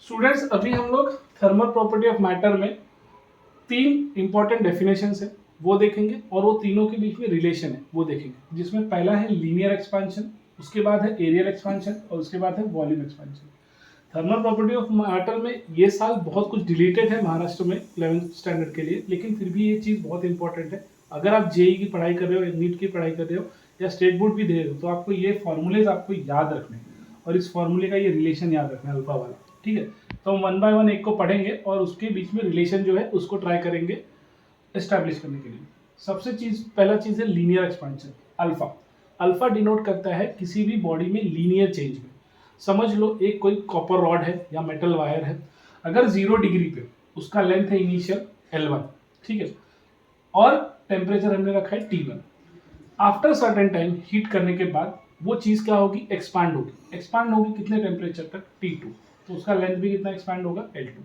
Students अभी हम लोग थर्मल प्रॉपर्टी ऑफ मैटर में तीन इंपॉर्टेंट डेफिनेशंस है वो देखेंगे और वो तीनों के बीच में रिलेशन है वो देखेंगे, जिसमें पहला है लीनियर एक्सपेंशन, उसके बाद है एरियल एक्सपेंशन और उसके बाद है volume expansion. Thermal property of matter में ये साल बहुत कुछ डिलीटेड है महाराष्ट्र में 11th स्टैंडर्ड के लिए, लेकिन फिर भी ये चीज़ बहुत इंपॉर्टेंट है। अगर आप जेई की पढ़ाई कर रहे हो या नीट की पढ़ाई कर रहे हो या स्टेट बोर्ड भी दे रहे हो तो आपको ये फॉर्मूलेज आपको याद रखने हैं और इस फॉर्मूले का ये रिलेशन याद रखना है अल्फा वाला। ठीक है, तो हम वन बाय वन एक को पढ़ेंगे और उसके बीच में रिलेशन जो है उसको ट्राई करेंगे एस्टैब्लिश करने के लिए। सबसे पहला चीज है linear expansion. Alpha alpha denote करता है किसी भी बॉडी में लीनियर चेंज में। समझ लो एक कोई कॉपर रॉड है या मेटल वायर है, अगर 0 डिग्री पे उसका लेंथ है इनिशियल L1, ठीक है, और टेम्परेचर हमने रखा है T1। After certain time heat करने के बाद वो चीज क्या होगी, एक्सपांड होगी कितने टेम्परेचर तक, T2, तो उसका लेंथ भी कितना एक्सपैंड होगा, L2।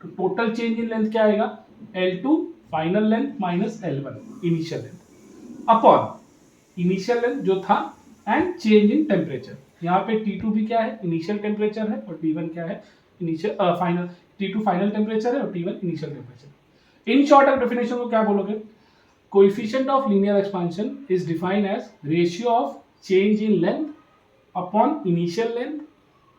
तो टोटल चेंज इन लेंथ क्या आएगा, L2 final length minus L1 initial length upon initial length जो था एंड चेंज इन टेम्परेचर। यहाँ पे T2 भी क्या है, इनिशियल टेम्परेचर है, और T1 क्या है, initial final. T2 final temperature है और T1 initial temperature. In short आप डेफिनेशन को क्या बोलोगे, coefficient of linear expansion is defined as ratio of change in length upon initial length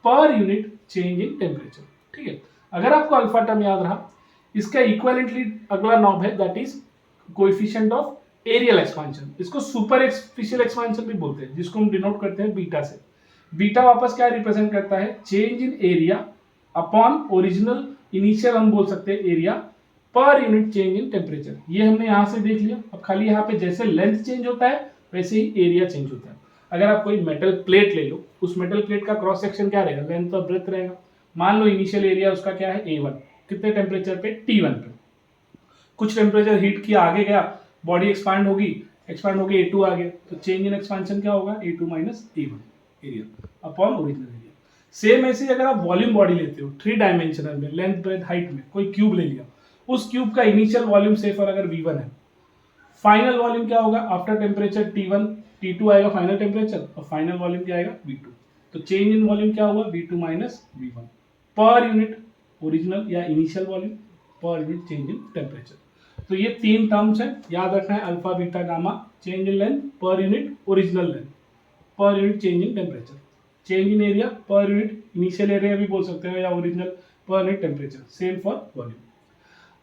per unit change in temperature. ठीक है, अगर आपको अल्फा टर्म याद रहा, इसका इक्विवेलेंटली अगला नॉब है that is coefficient of areal expansion. इसको सुपरफिशियल एक्सपेंशन भी बोलते हैं, जिसको हम डिनोट करते हैं बीटा से। बीटा वापस क्या रिप्रेजेंट करता है, change in area upon original initial हम बोल सकते हैं area per unit change in temperature. ये हमने यहां से देख लिया। अब खाली यहाँ पे जैसे लेंथ चेंज होता है वैसे ही एरिया चेंज होता है। अगर आप कोई मेटल प्लेट ले लो, उस मेटल प्लेट का क्रॉस सेक्शन क्या रहेगा, लेंथ और ब्रेथ रहेगा। मान लो इनिशियल एरिया उसका क्या है A1, कितने टेम्परेचर पे, T1 पे। कुछ टेम्परेचर हीट किया, आगे गया, बॉडी एक्सपांड होगी A2 आ गया, तो चेंज इन एक्सपेंशन क्या होगा, A2 minus A1 area upon original area. Same ऐसे अगर आप वॉल्यूम बॉडी लेते हो 3 डायमेंशनल में, लेंथ ब्रेथ हाइट में, कोई क्यूब ले लिया, उस क्यूब का इनिशियल वॉल्यूम से फॉर अगर V1 है, फाइनल वॉल्यूम क्या होगा आफ्टर टेम्परेचर T1, T2 आएगा फाइनल टेम्परेचर और फाइनल वॉल्यूम क्या आएगा V2। तो चेंज इन वॉल्यूम क्या होगा, V2 minus V1 per unit original या initial volume per unit change in temperature. तो ये तीन टर्म्स हैं, याद रखना है, alpha beta gamma, change in length per unit original length per unit change in temperature, change in area per unit initial area भी बोल सकते हो या original per unit temperature, same for volume.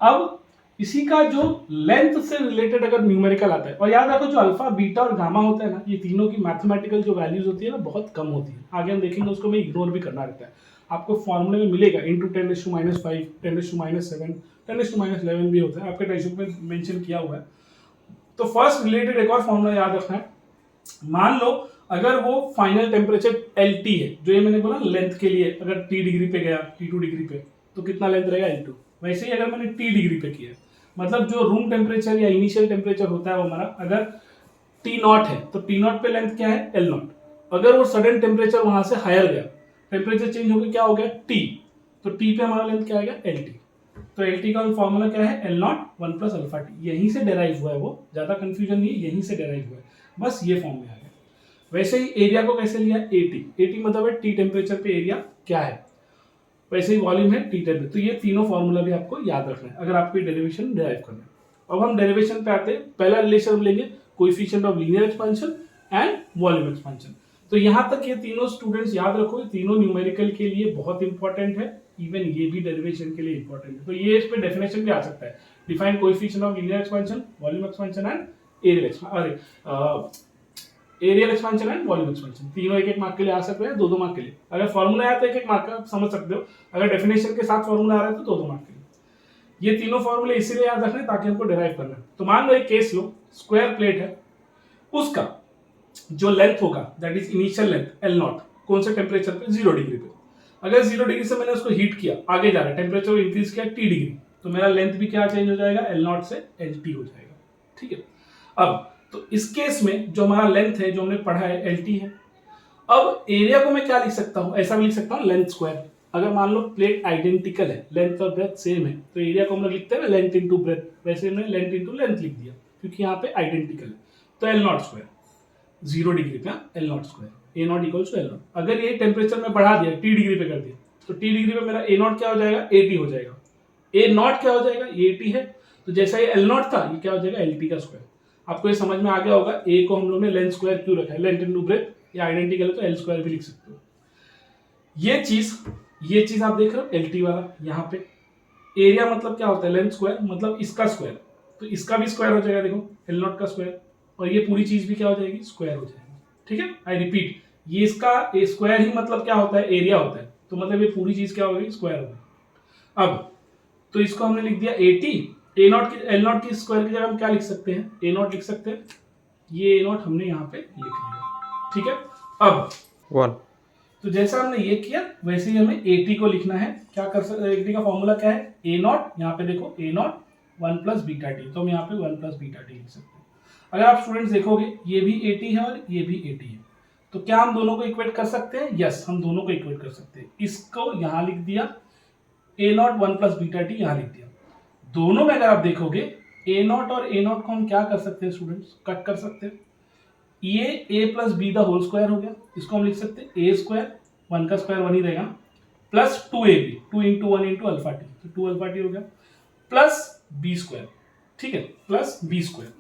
अब इसी का जो लेंथ से रिलेटेड अगर न्यूमेरिकल आता है, और याद रखो जो अल्फा बीटा और गामा होता है ना, ये तीनों की मैथमेटिकल जो वैल्यूज होती है ना बहुत कम होती है। आगे हम देखेंगे, उसको मैं इग्नोर भी करना रहता है। आपको फॉर्मूले में मिलेगा इंटू 10⁻⁵, 10⁻⁷, 10⁻11 भी होता है, आपके टेक्स्ट बुक में मेंशन किया हुआ है। तो फर्स्ट रिलेटेड एक और फॉर्मूला याद रखना है। मान लो अगर वो फाइनल टेम्परेचर LT है, जो ये मैंने बोला लेंथ के लिए, अगर T डिग्री पे गया, T2 डिग्री पे, तो कितना लेंथ रहेगा L2। वैसे ही अगर मैंने T डिग्री पे किया, मतलब जो रूम टेम्परेचर या इनिशियल टेम्परेचर होता है वो हमारा, अगर T0 है तो T0 पे लेंथ क्या है, L0। अगर वो सडन टेम्परेचर वहां से हायर गया, टेम्परेचर चेंज होकर क्या हो गया T, तो T पे हमारा लेंथ क्या आएगा, LT। तो LT का फॉर्मूला क्या है, L0 1 प्लस अल्फा T। यहीं से डेराइव हुआ है, वो ज्यादा कंफ्यूजन नहीं है, यहीं से डेराइव हुआ है, बस ये फॉर्म में आ गया। वैसे ही एरिया को कैसे लिया, AT मतलब है T टेम्परेचर पे एरिया क्या है, वैसे ही वॉल्यूम है T टेम्परेचर। तो ये तीनों फॉर्मूला भी आपको याद रखना है अगर आपको डेरिवेशन डिराइव करना है। अब हम डेरिवेशन पे आते हैं। पहला रिलेशन हम लेंगे coefficient of linear expansion and volume expansion. तो यहां तक ये तीनों स्टूडेंट्स याद रखो, ये तीनों न्यूमेरिकल के लिए बहुत इंपॉर्टेंट है, इवन ये भी डेरिवेशन के लिए इंपॉर्टेंट है। तो ये इस पे डेफिनेशन भी आ सकता है, define coefficient of linear expansion, volume expansion and areal expansion and volume expansion. तीनों एक मार्क के लिए आ सकते हैं, 2-2 मार्क के लिए। अगर फॉर्मूला आया तो एक मार्क का समझ सकते हो, अगर डेफिनेशन के साथ फॉर्मूला आ रहा है तो 2-2 मार्क के लिए। ये तीनों फॉर्मूले इसीलिए याद रखने ताकि हमको डिराइव करना है। तो मान लो एक केस लो, स्क्वायर प्लेट है, उसका जो लेंथ होगा that is initial length L0, कौन से टेम्परेचर पे, 0 डिग्री पे। अगर 0 डिग्री से मैंने उसको हीट किया, आगे जा रहा है, टेम्परेचर इंक्रीज किया T डिग्री, तो मेरा लेंथ भी क्या चेंज हो जाएगा, L0 से LT हो जाएगा। ठीक है, अब तो इस केस में जो हमारा लेंथ है, जो हमने पढ़ा है, LT है। अब एरिया को मैं क्या लिख सकता हूं, ऐसा भी लिख सकता हूं लेंथ स्क्वायर। अगर मान लो प्लेट आइडेंटिकल है, लेंथ और ब्रेथ सेम है, तो एरिया को हम लोग लिखते हैं ना लेंथ इंटू ब्रेथ, वैसे हमने लेंथ इंटू लेंथ लिख दिया क्योंकि यहाँ पे आइडेंटिकल है। तो L0 स्क्वायर 0 डिग्री पे L0 square A0 equals to L0। अगर ये टेम्परेचर में बढ़ा दिया, T डिग्री पे कर दिया, तो टी डिग्री पे मेरा ए नॉट क्या हो जाएगा, ए टी हो जाएगा। ए नॉट क्या हो जाएगा, ये टी है, तो जैसा ये एल नॉट था ये क्या हो जाएगा, एल टी का स्क्वायर। आपको ये समझ में आ गया होगा, ए को हम लोग ने लेंथ स्क्वायर क्यों रखा है, लेंथ इनटू ब्रेथ, या आइडेंटिकल है तो एल स्क्वायर भी लिख सकते हो। ये चीज आप देख रहे हो एल टी वाला, यहाँ पे एरिया मतलब क्या होता है, लेंथ स्क्वायर मतलब इसका स्क्वायर, तो इसका भी स्क्वायर हो जाएगा, देखो एल नॉट का स्क्वायर, और ये पूरी चीज भी क्या हो जाएगी, स्क्वायर हो जाएगी। ठीक है, आई रिपीट, ये इसका स्क्वायर ही मतलब क्या होता है, एरिया होता है, तो मतलब ये पूरी चीज क्या होगी, स्क्वायर होगी। अब तो इसको हमने लिख दिया ए टी, ए नॉट की एल नॉट की स्क्वायर की जगह हम क्या लिख सकते हैं, ए नॉट लिख सकते हैं, ये ए नॉट हमने यहाँ पे लिख दिया। ठीक है, अब 1 तो जैसा हमने ये किया वैसे ही हमें ए टी को लिखना है। क्या कर सकते, ए टी का फॉर्मूला क्या है, ए नॉट, यहाँ पे देखो ए नॉट 1 प्लस बीटा टी, तो हम यहाँ पे 1 प्लस बीटा टी लिख सकते हैं। अगर आप स्टूडेंट्स देखोगे ये भी ए टी है और ये भी ए टी है, तो क्या हम दोनों को इक्वेट कर सकते हैं, यस हम दोनों को इक्वेट कर सकते हैं। इसको यहाँ लिख दिया, ए नॉट 1 प्लस बीटा टी यहाँ लिख दिया। दोनों में अगर आप देखोगे ए नॉट और ए नॉट को हम क्या कर सकते हैं स्टूडेंट्स, कट कर सकते हैं। ये A plus B the whole square हो गया, इसको हम लिख सकते हैं ए स्क्वायर, 1 का स्क्वायर 1 ही रहेगा, plus 2ab, 2 into 1 into alpha T, तो 2 अल्फा टी हो गया, प्लस बी स्क्वायर। ठीक है, प्लस बी स्क्वायर,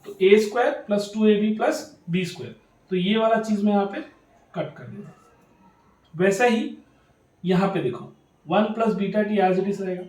तो A square plus 2ab plus B square, तो ये वाला चीज मैं यहाँ पे कट कर देता। वैसा ही यहाँ पे देखो 1 plus beta T as it is रहेगा,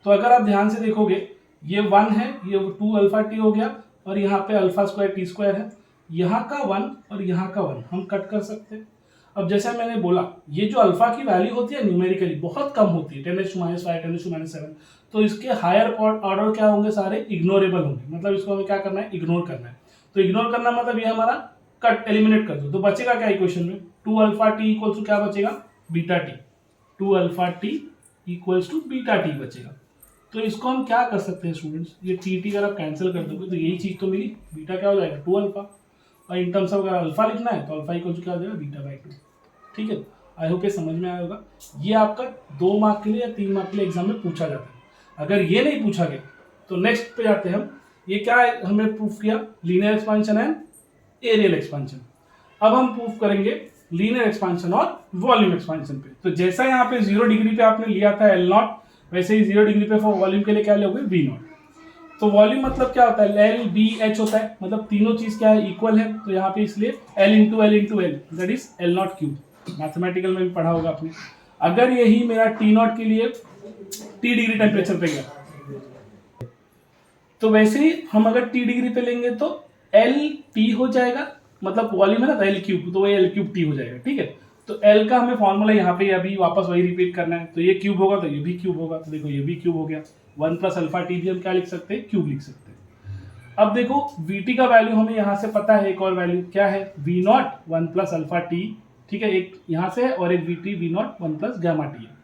तो अगर आप ध्यान से देखोगे ये 1 है, ये 2 अल्फा टी हो गया, और यहाँ पे अल्फा स्क्वायर टी स्क्वायर है, यहाँ का 1 और यहाँ का 1 हम कट कर सकते हैं। अब जैसा मैंने बोला ये जो अल्फा की वैल्यू होती है न्यूमेरिकली बहुत कम होती है, 10⁻⁵, 10⁻⁷, तो इसके हायर ऑर्डर क्या होंगे, सारे इग्नोरेबल होंगे, मतलब इसको हमें क्या करना है, इग्नोर करना है। तो इग्नोर करना मतलब ये हमारा कट एलिमिनेट कर दो, तो बचेगा क्या इक्वेशन में, 2 अल्फा टी इक्वल टू क्या बचेगा, beta T, 2 alpha T equals to beta T बचेगा। तो इसको हम क्या कर सकते हैं स्टूडेंट्स, ये टी टी अगर आप कैंसिल कर दोगे तो यही चीज तो मिली, बीटा क्या हो जाएगा 2 अल्फा, और इन टर्म्स ऑफ अगर अल्फा लिखना है तो अल्फा इक्वल टू क्या हो जाएगा, बीटा बाई 2। ठीक है, आई होप ये समझ में आया होगा। ये आपका 2 मार्क के लिए या 3 मार्क के लिए एग्जाम में पूछा जाता है। अगर ये नहीं पूछा गया तो नेक्स्ट पे जाते हैं हम, ये क्या है हमने प्रूफ किया, linear expansion and areal expansion. अब हम प्रूफ करेंगे लीनियर एक्सपेंशन और वॉल्यूम एक्सपेंशन पे। तो जैसा यहाँ पे 0 डिग्री पे आपने लिया था एल नॉट, वैसे ही 0 डिग्री पे फॉर वॉल्यूम के लिए क्या लोगे, वी नॉट। तो वॉल्यूम मतलब क्या होता है, एल बी एच होता है, मतलब तीनों चीज क्या है, इक्वल है, तो यहाँ पे इसलिए L into L into L that is L not cube. Mathematical में भी पढ़ा होगा आपने। अगर यही मेरा टी नॉट के लिए टी डिग्री टेम्परेचर पे गया, तो वैसे ही हम अगर टी डिग्री पे लेंगे तो एल टी हो जाएगा, मतलब वॉल्यूम है ना, एल क्यूब, तो वही एल क्यूब टी हो जाएगा। ठीक है, तो एल का हमें फॉर्मूला यहाँ पे अभी वापस वही रिपीट करना है, तो ये क्यूब होगा तो ये भी क्यूब होगा, तो देखो ये भी क्यूब हो गया, 1 प्लस अल्फा टी भी हम क्या लिख सकते हैं, क्यूब लिख सकते हैं। अब देखो वीटी का वैल्यू हमें यहाँ से पता है, एक और वैल्यू क्या है, V nought 1 plus alpha T. ठीक है, एक यहाँ से है और एक VT V nought 1 plus gamma T है।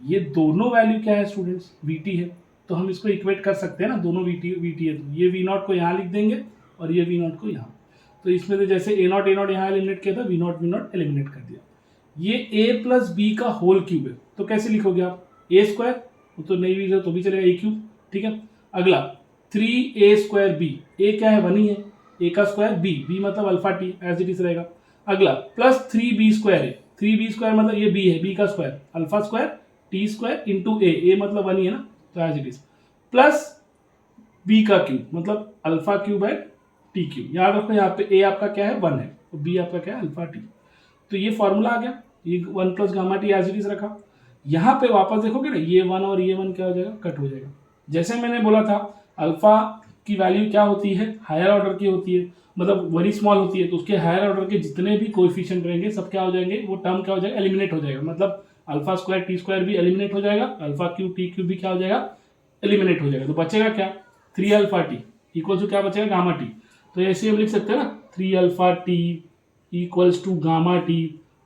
ये दोनों वैल्यू क्या है स्टूडेंट्स, वीटी है, तो हम इसको इक्वेट कर सकते हैं ना, दोनों वीटी है, तो ये वी नॉट को यहाँ लिख देंगे और ये वी नॉट को यहाँ। तो इसमें से जैसे ए नॉट यहाँ एलिमिनेट किया था, वी नॉट एलिमिनेट कर दिया। ये ए प्लस बी का होल क्यूब है, तो कैसे लिखोगे आप, ए स्क्वायर, तो नहीं भी तो भी चलेगा ए क्यूब। ठीक है, अगला 3a स्क्वायर बी, ए क्या है 1 ही है, ए का स्क्वायर बी मतलब alpha T as it is रहेगा। अगला प्लस 3b स्क्वायर है, 3b स्क्वायर मतलब ये बी है, बी का square alpha square t square into a मतलब 1 ही है ना, तो as it is, plus b का क्यूब मतलब अल्फा क्यूब है टी क्यूब। याद रखो यहाँ पे ए आपका क्या है 1 है, तो बी आपका क्या है अल्फा टी। तो ये फॉर्मूला आ गया, ये 1 plus gamma T as it is रखा। यहाँ पे वापस देखोगे ना, ये 1 और ये 1 क्या हो जाएगा, कट हो जाएगा। जैसे मैंने बोला था अल्फा की वैल्यू क्या होती है, हायर ऑर्डर की होती है, मतलब वेरी स्मॉल होती है, तो उसके हायर ऑर्डर के जितने भी कोएफिशिएंट रहेंगे सब क्या हो जाएंगे, वो टर्म क्या हो जाएगा, एलिमिनेट हो जाएगा, मतलब अल्फा स्क्वायर टी स्क्वायर भी एलिमिनेट हो जाएगा, अल्फा क्यूब टी क्यूब भी क्या हो जाएगा, एलिमिनेट हो जाएगा। तो बचेगा क्या, 3 अल्फा टी इक्वल टू क्या बचेगा, गामा टी। तो ऐसे हम लिख सकते हैं ना, 3 alpha T equals to gamma T,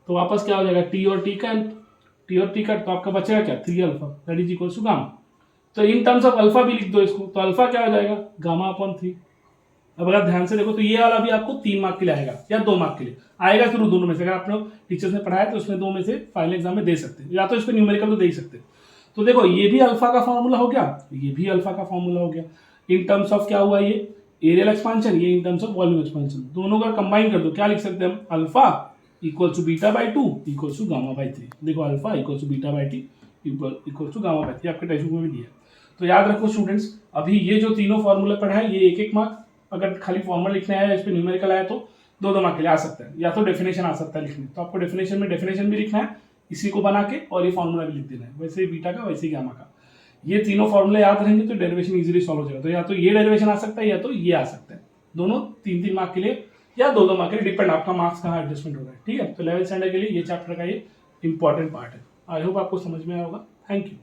तो वापस क्या हो जाएगा, टी और टी का, तो आपका बचेगा क्या, 3 alpha that is equals to gamma. तो इन टर्म्स ऑफ अल्फा भी लिख दो इसको, तो अल्फा क्या हो जाएगा, गामा अपॉन 3। अब अगर ध्यान से देखो तो ये वाला भी आपको 3 मार्क के लिए आएगा या 2 मार्क के लिए आएगा, जरूर दोनों में से। अगर आप लोग टीचर्स ने पढ़ाया तो उसमें 2 में से फाइनल एग्जाम में दे सकते हैं, या तो इस पर न्यूमेरिकल तो दे ही सकते हैं। तो देखो ये भी अल्फा का फॉर्मूला हो गया, ये भी अल्फा का फॉर्मूला हो गया। इन टर्म्स ऑफ क्या हुआ, ये एरियल एक्सपेंशन, ये in terms of volume expansion, दोनों का कंबाइन कर दो, क्या लिख सकते हैं हम, alpha equal to beta by 2 equal to gamma by 3। देखो alpha equal to beta by T equal to gamma by 3 आपके टेक्स्ट बुक में भी दिया है। तो याद रखो स्टूडेंट्स, अभी ये जो तीनों फॉर्मूले पढ़ा है ये 1-1 मार्क, अगर खाली फॉर्मूला लिखना है, इस पे न्यूमेरिकल आया तो 2-2 मार्क के लिए आ सकता है, या तो डेफिनेशन आ सकता है लिखने, तो आपको डेफिनेशन में डेफिनेशन भी लिखना है इसी को बना के, और ये फॉर्मूला भी लिख देना है, वैसे ही बीटा का वैसे ही गामा का। ये तीनों फॉर्मूले याद रहेंगे तो डेरिवेशन इजीली सॉल्व हो जाएगा। तो या तो ये डेरिवेशन आ सकता है या तो ये आ सकता है, दोनों 3-3 मार्क के लिए या 2-2 मार्क के लिए, डिपेंड आपका मार्क्स कहाँ एडजस्टमेंट हो रहा है। ठीक है, तो 11th स्टैंडर्ड के लिए ये चैप्टर का ये इंपॉर्टेंट पार्ट है। आई होप आपको समझ में आया होगा। Thank you.